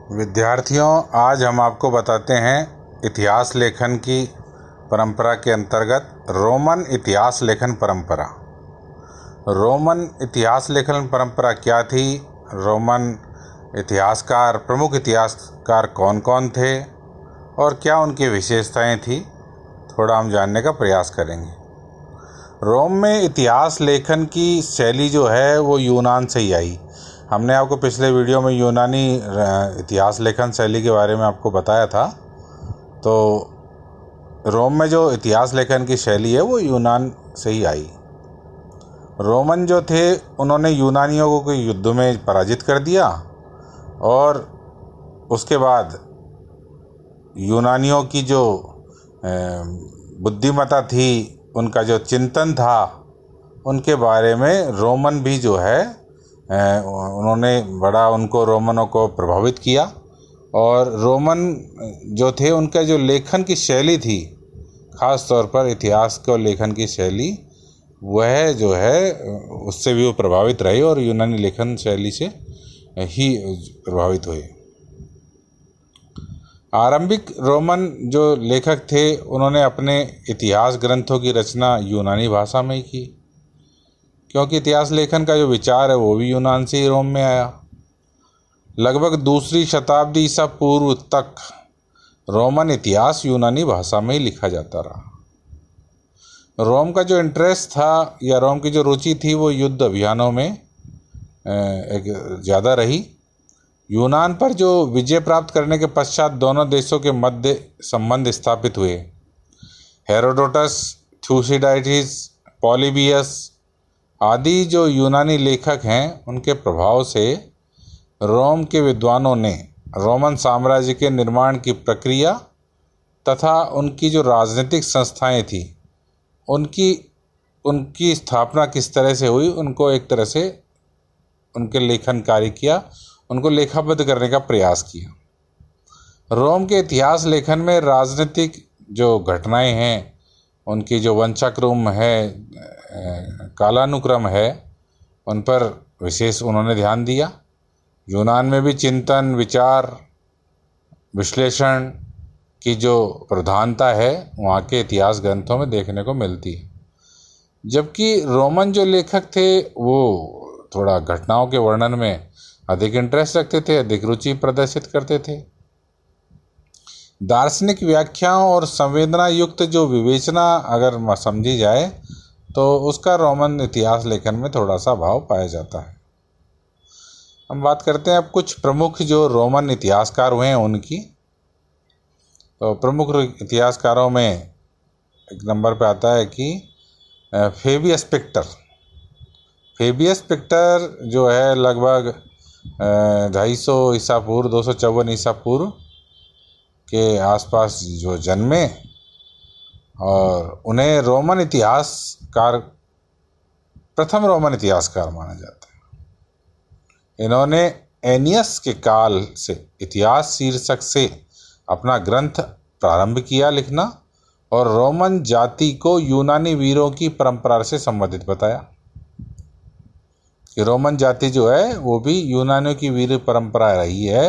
विद्यार्थियों, आज हम आपको बताते हैं इतिहास लेखन की परंपरा के अंतर्गत रोमन इतिहास लेखन परंपरा। रोमन इतिहास लेखन परंपरा क्या थी, रोमन इतिहासकार, प्रमुख इतिहासकार कौन कौन थे और क्या उनकी विशेषताएं थी, थोड़ा हम जानने का प्रयास करेंगे। रोम में इतिहास लेखन की शैली जो है वो यूनान से ही आई। हमने आपको पिछले वीडियो में यूनानी इतिहास लेखन शैली के बारे में आपको बताया था। तो रोम में जो इतिहास लेखन की शैली है वो यूनान से ही आई। रोमन जो थे उन्होंने यूनानियों को युद्ध में पराजित कर दिया और उसके बाद यूनानियों की जो बुद्धिमत्ता थी, उनका जो चिंतन था, उनके बारे में रोमन भी जो है उन्होंने उनको रोमनों को प्रभावित किया। और रोमन जो थे उनका जो लेखन की शैली थी, ख़ास तौर पर इतिहास को लेखन की शैली, वह जो है उससे भी वो प्रभावित रहे और यूनानी लेखन शैली से ही प्रभावित हुए। आरंभिक रोमन जो लेखक थे उन्होंने अपने इतिहास ग्रंथों की रचना यूनानी भाषा में ही की, क्योंकि इतिहास लेखन का जो विचार है वो भी यूनान से ही रोम में आया। लगभग दूसरी शताब्दी ईसा पूर्व तक रोमन इतिहास यूनानी भाषा में ही लिखा जाता रहा। रोम का जो इंटरेस्ट था या रोम की जो रुचि थी वो युद्ध अभियानों में एक ज़्यादा रही। यूनान पर जो विजय प्राप्त करने के पश्चात दोनों देशों के मध्य संबंध स्थापित हुए। हेरोडोटस, थ्यूसिडाइटिस, पॉलीबियस आदि जो यूनानी लेखक हैं, उनके प्रभाव से रोम के विद्वानों ने रोमन साम्राज्य के निर्माण की प्रक्रिया तथा उनकी जो राजनीतिक संस्थाएं थी, उनकी स्थापना किस तरह से हुई, उनको एक तरह से उनके लेखन कार्य किया, उनको लेखाबद्ध करने का प्रयास किया। रोम के इतिहास लेखन में राजनीतिक जो घटनाएं हैं, उनकी जो वंशाक्रम है, कालानुक्रम है, उन पर विशेष उन्होंने ध्यान दिया। यूनान में भी चिंतन, विचार, विश्लेषण की जो प्रधानता है वहाँ के इतिहास ग्रंथों में देखने को मिलती है। जबकि रोमन जो लेखक थे वो थोड़ा घटनाओं के वर्णन में अधिक इंटरेस्ट रखते थे, अधिक रुचि प्रदर्शित करते थे। दार्शनिक व्याख्याओं और संवेदना युक्त जो विवेचना अगर समझी जाए तो उसका रोमन इतिहास लेखन में थोड़ा सा भाव पाया जाता है। हम बात करते हैं अब कुछ प्रमुख जो रोमन इतिहासकार हुए हैं उनकी। तो प्रमुख इतिहासकारों में एक नंबर पे आता है कि फेबियस पिक्टर। फेबियस पिक्टर जो है लगभग 250 ईसा पूर्व, 254 ईसा पूर्व के आसपास जो जन्मे और उन्हें रोमन इतिहासकार, प्रथम रोमन इतिहासकार माना जाता है। इन्होंने एनियस के काल से इतिहास शीर्षक से अपना ग्रंथ प्रारंभ किया लिखना और रोमन जाति को यूनानी वीरों की परंपरा से संबंधित बताया कि रोमन जाति जो है वो भी यूनानियों की वीर परंपरा रही है।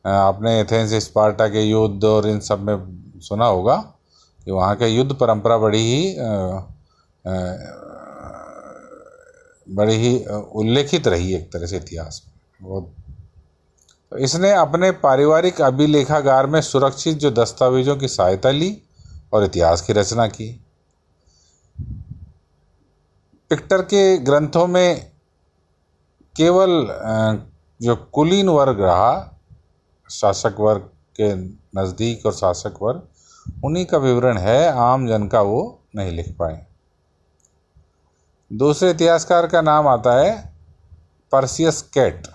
आपने एथेंस, स्पार्टा के युद्ध और इन सब में सुना होगा कि वहाँ के युद्ध परंपरा बड़ी ही उल्लेखित रही एक तरह से इतिहास में। तो इसने अपने पारिवारिक अभिलेखागार में सुरक्षित जो दस्तावेजों की सहायता ली और इतिहास की रचना की। पिक्टर के ग्रंथों में केवल जो कुलीन वर्ग रहा, शासक वर्ग के नज़दीक और शासक वर्ग, उन्हीं का विवरण है, आम जन का वो नहीं लिख पाए। दूसरे इतिहासकार का नाम आता है पर्सियस कैट।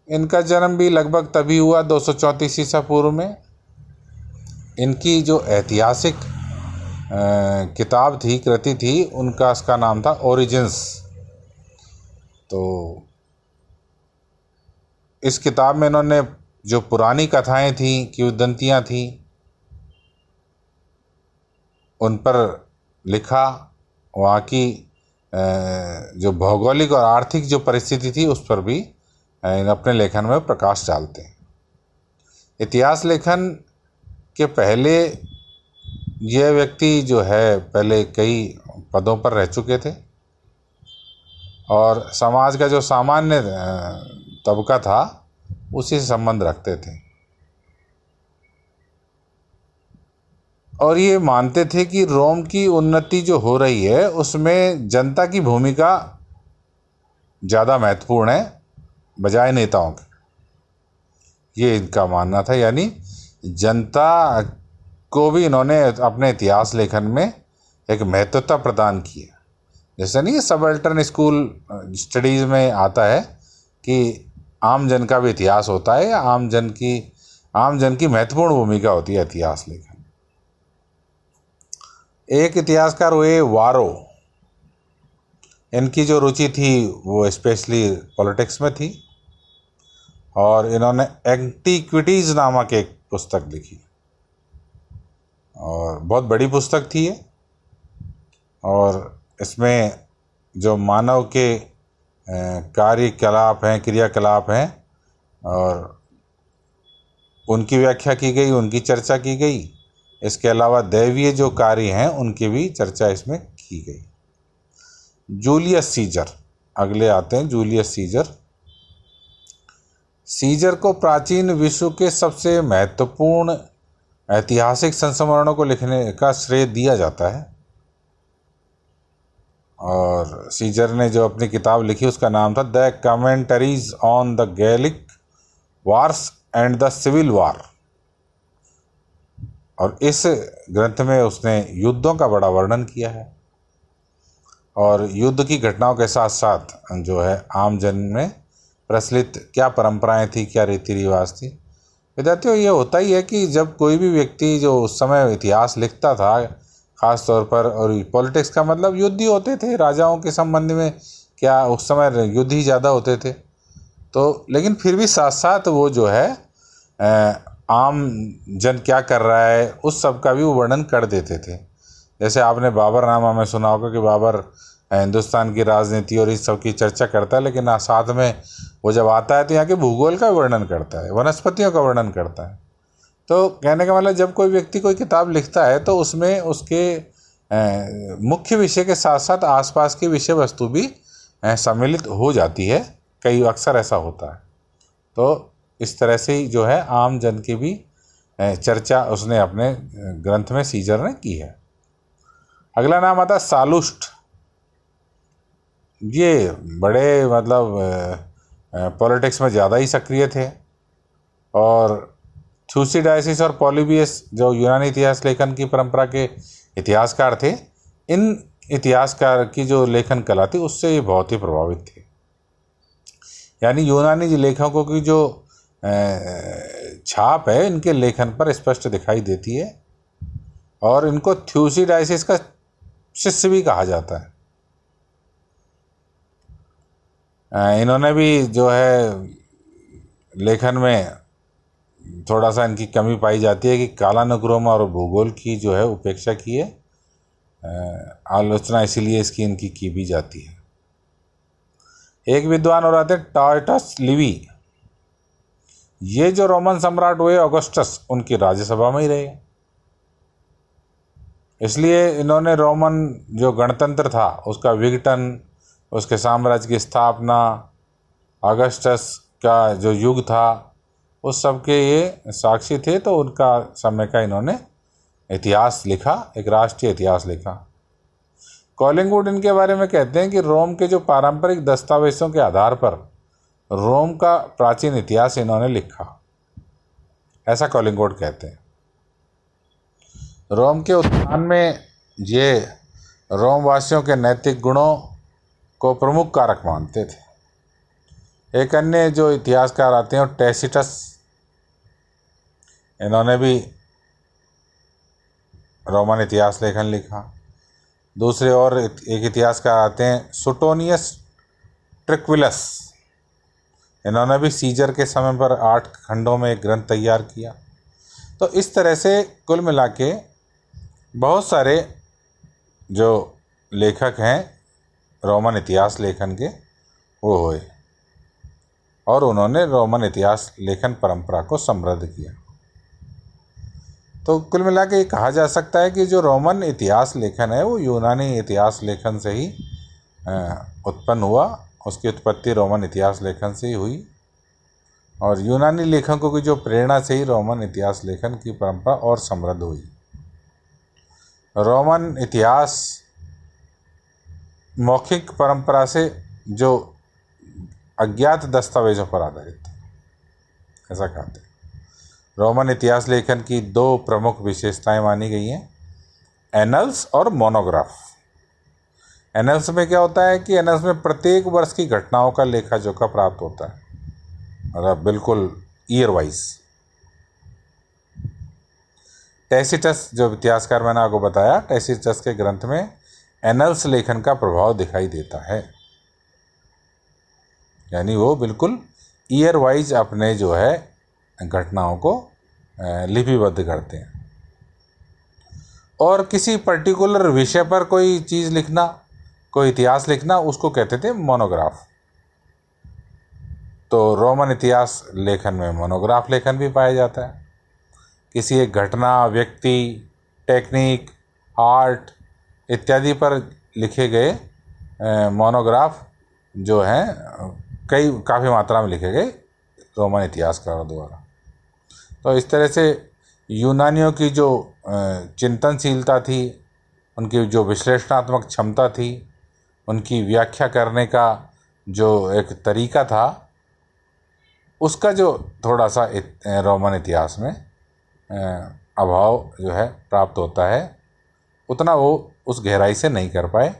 इनका जन्म भी लगभग तभी हुआ 234 ईसा पूर्व में। इनकी जो ऐतिहासिक किताब थी, कृति थी, उसका नाम था ओरिजिन्स। तो इस किताब में इन्होंने जो पुरानी कथाएं थीं, किंवदंतियाँ थीं, उन पर लिखा। वहाँ की जो भौगोलिक और आर्थिक जो परिस्थिति थी उस पर भी अपने लेखन में प्रकाश डालते हैं। इतिहास लेखन के पहले यह व्यक्ति जो है पहले कई पदों पर रह चुके थे और समाज का जो सामान्य तबका था उसी से संबंध रखते थे और ये मानते थे कि रोम की उन्नति जो हो रही है उसमें जनता की भूमिका ज़्यादा महत्वपूर्ण है बजाय नेताओं के। ये इनका मानना था, यानी जनता को भी इन्होंने अपने इतिहास लेखन में एक महत्वता प्रदान की है। जैसे नहीं सबल्टर्न स्कूल स्टडीज़ में आता है कि आम जन का भी इतिहास होता है, या आम जन की महत्वपूर्ण भूमिका होती है इतिहास लेखन। एक इतिहासकार हुए वारो। इनकी जो रुचि थी वो स्पेशली पॉलिटिक्स में थी और इन्होंने एंटीक्विटीज़ नामक एक पुस्तक लिखी और बहुत बड़ी पुस्तक थी ये। और इसमें जो मानव के कार्यकलाप हैं, क्रियाकलाप हैं और उनकी व्याख्या की गई, उनकी चर्चा की गई। इसके अलावा दैवीय जो कार्य हैं उनकी भी चर्चा इसमें की गई। जूलियस सीजर अगले आते हैं। जूलियस सीजर को प्राचीन विश्व के सबसे महत्वपूर्ण ऐतिहासिक संस्मरणों को लिखने का श्रेय दिया जाता है और सीजर ने जो अपनी किताब लिखी उसका नाम था the commentaries on the Gallic wars and the civil war. और इस ग्रंथ में उसने युद्धों का बड़ा वर्णन किया है और युद्ध की घटनाओं के साथ साथ जो है आम जन में प्रचलित क्या परंपराएं थी, क्या रीति रिवाज थी। विद्यार्थियों, ये होता ही है कि जब कोई भी व्यक्ति जो उस समय इतिहास लिखता था, ख़ास तौर पर, और पॉलिटिक्स का मतलब युद्ध ही होते थे, राजाओं के संबंध में क्या उस समय युद्ध ही ज़्यादा होते थे। तो लेकिन फिर भी साथ साथ वो जो है आम जन क्या कर रहा है उस सब का भी वो वर्णन कर देते थे। जैसे आपने बाबरनामा में सुना होगा कि बाबर हिंदुस्तान की राजनीति और इस सब की चर्चा करता है, लेकिन साथ में वो जब आता है तो यहाँ के भूगोल का वर्णन करता है, वनस्पतियों का वर्णन करता है। तो कहने का मतलब जब कोई व्यक्ति कोई किताब लिखता है तो उसमें उसके मुख्य विषय के साथ साथ आसपास की विषय वस्तु भी सम्मिलित हो जाती है। कई अक्सर ऐसा होता है। तो इस तरह से ही जो है आम जन की भी चर्चा उसने अपने ग्रंथ में सीजर ने की है। अगला नाम आता है सालुस्ट। ये बड़े मतलब पॉलिटिक्स में ज़्यादा ही सक्रिय थे और थ्यूसिडाइसिस और पॉलीबियस जो यूनानी इतिहास लेखन की परंपरा के इतिहासकार थे, इन इतिहासकार की जो लेखन कला थी उससे ये बहुत ही प्रभावित थे। यानी यूनानी लेखकों की जो छाप है इनके लेखन पर स्पष्ट दिखाई देती है और इनको थ्यूसिडाइसिस का शिष्य भी कहा जाता है। इन्होंने भी जो है लेखन में थोड़ा सा इनकी कमी पाई जाती है कि कालानुक्रम और भूगोल की जो है उपेक्षा की है, आलोचना इसीलिए इसकी इनकी की भी जाती है। एक विद्वान और आते टाइटस लिवी। ये जो रोमन सम्राट हुए ऑगस्टस, उनकी राज्यसभा में ही रहे, इसलिए इन्होंने रोमन जो गणतंत्र था उसका विघटन, उसके साम्राज्य की स्थापना, ऑगस्टस का जो युग था उस सब के ये साक्षी थे। तो उनका समय का इन्होंने इतिहास लिखा, एक राष्ट्रीय इतिहास लिखा। कॉलिंगवुड इनके बारे में कहते हैं कि रोम के जो पारंपरिक दस्तावेजों के आधार पर रोम का प्राचीन इतिहास इन्होंने लिखा, ऐसा कॉलिंगवुड कहते हैं। रोम के उत्थान में ये रोम वासियों के नैतिक गुणों को प्रमुख कारक मानते थे। एक अन्य जो इतिहासकार आते हैं टैसिटस, इन्होंने भी रोमन इतिहास लेखन लिखा। दूसरे और एक इतिहासकार आते हैं सुटोनियस ट्रिक्विलस, इन्होंने भी सीजर के समय पर 8 खंडों में एक ग्रंथ तैयार किया। तो इस तरह से कुल मिला के बहुत सारे जो लेखक हैं रोमन इतिहास लेखन के वो हुए। और उन्होंने रोमन इतिहास लेखन परंपरा को समृद्ध किया। तो कुल मिला के ये कहा जा सकता है कि जो रोमन इतिहास लेखन है वो यूनानी इतिहास लेखन से ही उत्पन्न हुआ। उसकी उत्पत्ति रोमन इतिहास लेखन से ही हुई और यूनानी लेखकों की जो प्रेरणा से ही रोमन इतिहास लेखन की परंपरा और समृद्ध हुई। रोमन इतिहास मौखिक परंपरा से जो अज्ञात दस्तावेजों पर आधारित था, ऐसा कहते हैं। रोमन इतिहास लेखन की दो प्रमुख विशेषताएं मानी गई हैं, एनल्स और मोनोग्राफ। एनल्स में क्या होता है कि एनल्स में प्रत्येक वर्ष की घटनाओं का लेखा जोखा प्राप्त होता है, मतलब बिल्कुल ईयर वाइज। टैसिटस जो इतिहासकार मैंने आपको बताया, टैसिटस के ग्रंथ में एनल्स लेखन का प्रभाव दिखाई देता है, यानी वो बिल्कुल ईयर वाइज अपने जो है घटनाओं को लिपिबद्ध करते हैं। और किसी पर्टिकुलर विषय पर कोई चीज़ लिखना, कोई इतिहास लिखना, उसको कहते थे मोनोग्राफ। तो रोमन इतिहास लेखन में मोनोग्राफ लेखन भी पाया जाता है। किसी एक घटना, व्यक्ति, टेक्निक, आर्ट इत्यादि पर लिखे गए मोनोग्राफ जो हैं काफ़ी मात्रा में लिखे गए रोमन इतिहासकारों द्वारा। तो इस तरह से यूनानियों की जो चिंतनशीलता थी, उनकी जो विश्लेषणात्मक क्षमता थी, उनकी व्याख्या करने का जो एक तरीका था, उसका जो थोड़ा सा रोमन इतिहास में अभाव जो है प्राप्त होता है, उतना वो उस गहराई से नहीं कर पाए,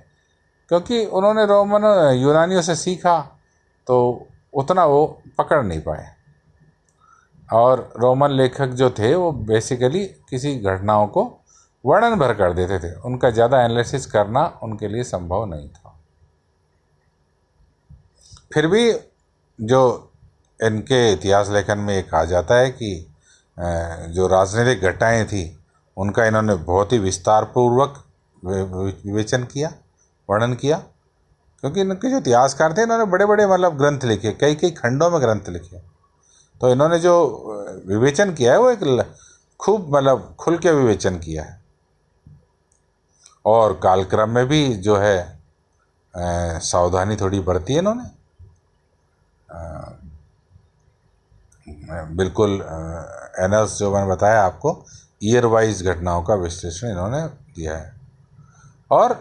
क्योंकि उन्होंने रोमन यूनानियों से सीखा तो उतना वो पकड़ नहीं पाए। और रोमन लेखक जो थे वो बेसिकली किसी घटनाओं को वर्णन भर कर देते थे, उनका ज़्यादा एनालिसिस करना उनके लिए संभव नहीं था। फिर भी जो इनके इतिहास लेखन में ये कहा जाता है कि जो राजनीतिक घटनाएं थी उनका इन्होंने बहुत ही विस्तार पूर्वक विवेचन किया, वर्णन किया, क्योंकि इनके जो इतिहासकार थे इन्होंने बड़े बड़े मतलब ग्रंथ लिखे, कई कई खंडों में ग्रंथ लिखे। तो इन्होंने जो विवेचन किया है वो एक खूब मतलब खुल के विवेचन किया है। और कालक्रम में भी जो है सावधानी थोड़ी बरती है इन्होंने। बिल्कुल एनल्स जो मैंने बताया आपको, ईयर वाइज घटनाओं का विश्लेषण इन्होंने दिया है। और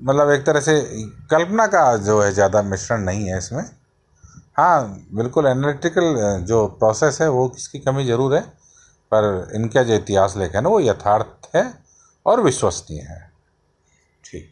मतलब एक तरह से कल्पना का जो है ज़्यादा मिश्रण नहीं है इसमें। हाँ, बिल्कुल एनालिटिकल जो प्रोसेस है वो किसकी कमी ज़रूर है, पर इनका जो इतिहास लेखन है वो यथार्थ है और विश्वसनीय है। ठीक।